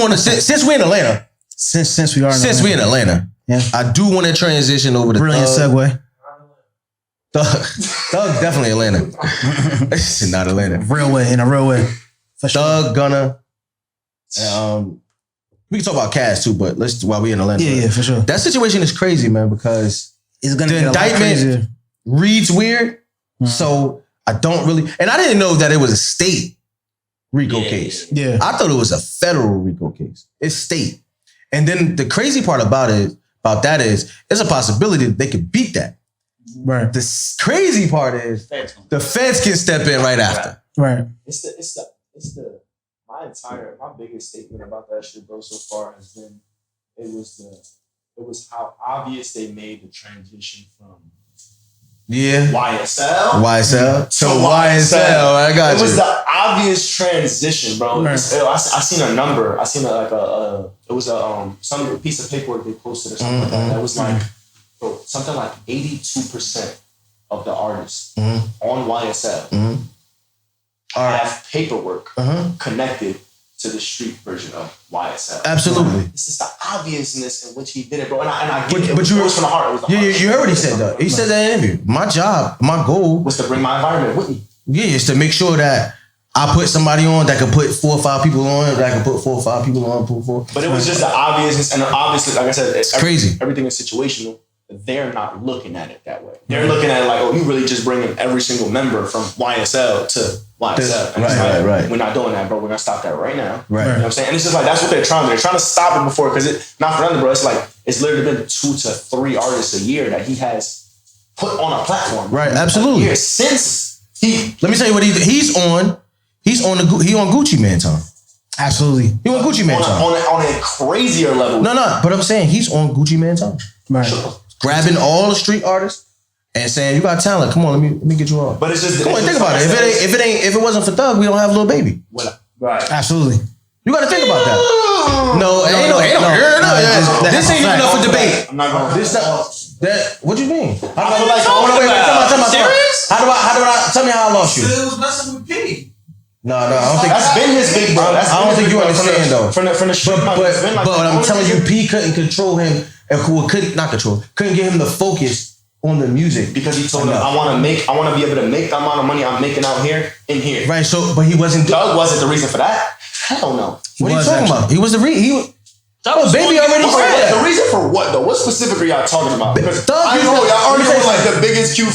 want to since we're in Atlanta. Since we are in Atlanta. Yeah. I do want to transition over to brilliant segue. Thug definitely Atlanta. Not Atlanta. In a real way. For Thug, sure. Gunna. We can talk about Cass too, but let's while we're in Atlanta. Yeah, for sure. That situation is crazy, man, because it's gonna the indictment reads weird. Mm-hmm. So I don't really, and I didn't know that it was a state Rico case. Yeah. I thought it was a federal Rico case. It's state. And then the crazy part about that is there's a possibility that they could beat that. Right. The crazy part is the feds can step in right after. Right. It's the my biggest statement about that shit, bro, so far has been it was how obvious they made the transition from YSL to YSL. I got you. It was the obvious transition, bro. Right. I seen a number. I seen it was some piece of paperwork they posted or something like that. That was like, bro, something like 82% of the artists on YSL have paperwork connected to the street version of YSL. Absolutely. It's just the obviousness in which he did it, bro. And I get it. But you was from the heart. It was the heart. You heard what he said, though. He said that in the interview. My job, my goal was to bring my environment with me. Yeah, is to make sure that I put somebody on that could put 4 or 5 people on, that could put 4 or 5 people on, But it was just the obviousness, and obviously, like I said, it's crazy. Everything is situational. They're not looking at it that way. They're looking at it like, oh, you really just bringing every single member from YSL to YSL. And right. We're not doing that, bro. We're going to stop that right now. Right. You know what I'm saying? And it's just like, that's what they're trying to do. They're trying to stop it before, because it's not for nothing, bro. It's like, it's literally been 2 to 3 artists a year that he has put on a platform. Right, absolutely. Since he... Let me tell you what he's on Gucci Man time. Absolutely. He on Gucci Man time. On a crazier level. No, but I'm saying he's on Gucci Man time. Right. Sure. Grabbing all the street artists and saying, you got talent, come on, let me get you on. But it's just... Come on, think about it. If it wasn't for Thug, we don't have Lil Baby. Right. Absolutely. You got to think about that. No. This ain't even up for debate. I'm not going to... What do you mean? I feel like... Serious? How do I... Tell me how I lost you. It was messing with P. No, I don't think... That's been his big bro. I don't think you understand, though. From the street. But I'm telling you, P couldn't control him. Couldn't get him to focus on the music. Because he told him, I want to be able to make the amount of money I'm making out here in here. Right, so, but he wasn't... Doug wasn't the reason for that. Hell no. What are you talking about? He was the reason. Baby already said that. The reason for what, though? What specifically y'all talking about? Because I know y'all already was like the biggest QC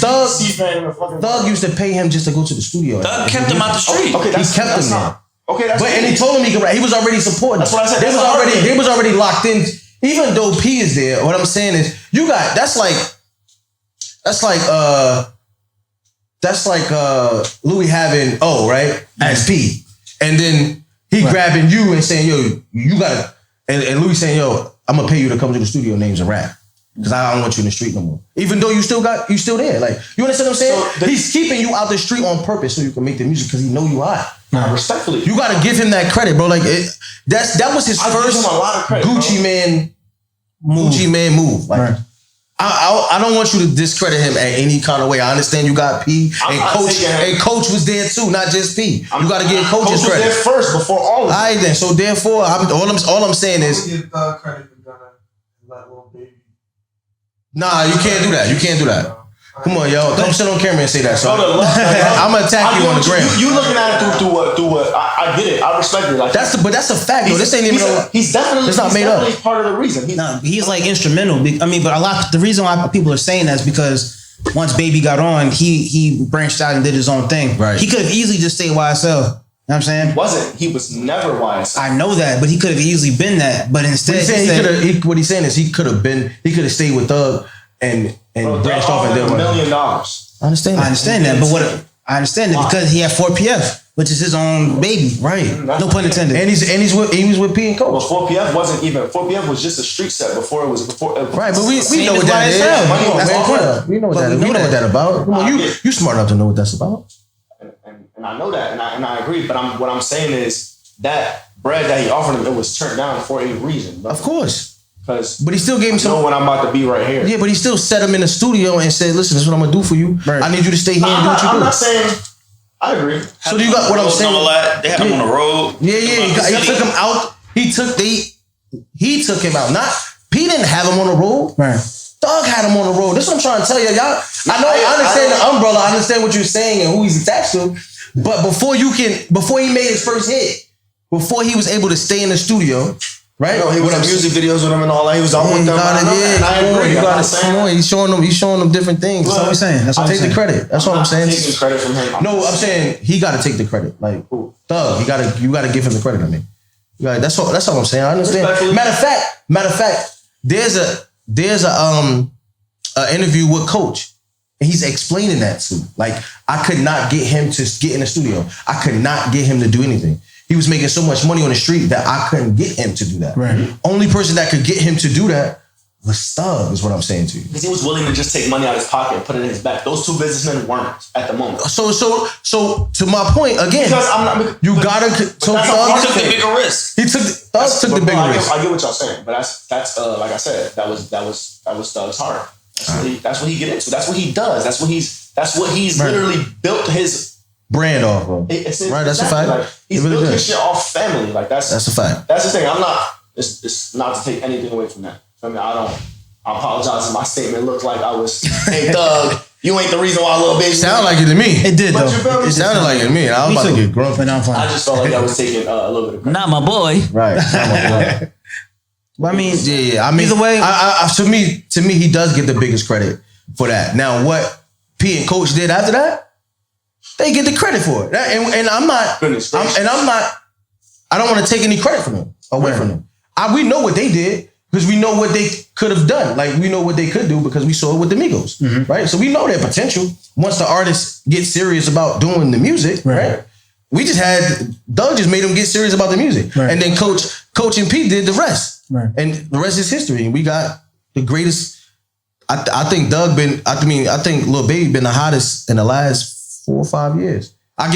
fan in the fucking... Thug used to pay him just to go to the studio. Thug kept him out the street. Okay, he kept him there. Okay, that's... And he told him he was already supporting. That's what I said. They was already locked in. Even though P is there, what I'm saying is, that's like Louis having O, right? As P. And then he grabbing you and saying, yo, you gotta, and Louis saying, yo, I'm gonna pay you to come to the studio names and rap. Because I don't want you in the street no more. Even though you still there. Like, you understand what I'm saying? So he's keeping you out the street on purpose so you can make the music because he know you hot. Nah, respectfully. You gotta give him that credit, bro. Like, that was his first a lot of credit, Gucci Man move. Like, right. I don't want you to discredit him at any kind of way. I understand you got P and Coach was there too, not just P. You got to give Coach his credit. Coach was there first before all of them. All right then. So therefore, all I'm saying is, give credit for Gunna and let Lil Baby. Nah, you can't do that. Come on, yo. Come sit on camera and say that. So I'm gonna attack you on the gram. You looking at it through what? I get it. I respect it. Like but that's a fact. Though. This ain't even. He's definitely. It's not made up. Part of the reason. He's like instrumental. I mean, but the reason why people are saying that is because once Baby got on, he branched out and did his own thing. Right. He could have easily just stayed YSL. You know what I'm saying? He was never YSL. I know that, but he could have easily been that. But instead, what he's saying is he could have stayed with Thug and branched off and did $1 million. I understand that. But I understand that because he had 4PF, which is his own baby. Right. No pun intended. And he was with P and Coach. Well, 4PF was just a street set before it was right, but we know what that is. We know what that about. Come on, you smart enough to know what that's about. And I know that, and I agree. But what I'm saying is that bread that he offered him, it was turned down for a reason. Bro. Of course. But he still gave him some. Know what I'm about to be right here. Yeah, but he still set him in the studio and said, "Listen, this is what I'm gonna do for you. Right. I need you to stay here and do what you do." I'm not saying. I agree. So you got what I'm saying? They had him on the road. Yeah. He took him out. He took him out. Not P didn't have him on the road. Right. Thug had him on the road. That's what I'm trying to tell you, y'all. I understand the umbrella. I understand what you're saying and who he's attached to. But before he made his first hit, before he was able to stay in the studio, right? He was in music videos with them and all that. He was out with them. He's showing them different things. That's what I'm saying. That's what I'm take saying. the credit. That's what I'm saying. Taking credit from him. No, I'm saying he got to take the credit. Like Thug, you gotta give him the credit. I mean, that's all I'm saying. I understand. Matter of fact, there's a interview with Coach. And he's explaining that too. Like, I could not get him to get in the studio. I could not get him to do anything. He was making so much money on the street that I couldn't get him to do that. Right. Only person that could get him to do that was Thug, is what I'm saying to you. Because he was willing to just take money out of his pocket and put it in his back. Those two businessmen weren't at the moment. So to my point again, Because I'm not. you gotta. So He took the bigger risk. Thug took the bigger risk. I get what y'all saying, but that's like I said, that was Thug's heart. That's what he get into. That's what he does. That's what he's literally built his brand off of. Right, that's a fact. Like, he's really built good. his shit off family. Like that's a fact. That's the thing. I'm not. It's not to take anything away from that. I mean, I apologize if my statement looked like I was, hey Thug, you ain't the reason why Lil Baby. Sounded like it to me. It did, though. It sounded like it to me. I was about to get grumpy. But I'm fine. I just felt like I was taking a little bit of credit. Not my boy. Right. But I mean, yeah. I mean, either way, to me, he does get the biggest credit for that. Now, what P and Coach did after that, they get the credit for it. And I'm not. I don't want to take any credit from them away from them. We know what they did because we know what they could have done. Like, we know what they could do because we saw it with the Migos, right? So we know their potential once the artists get serious about doing the music, right? We just had Doug just made them get serious about the music, and then Coach and P did the rest, and the rest is history. And we got the greatest. I think Lil Baby been the hottest in the last 4 or 5 years.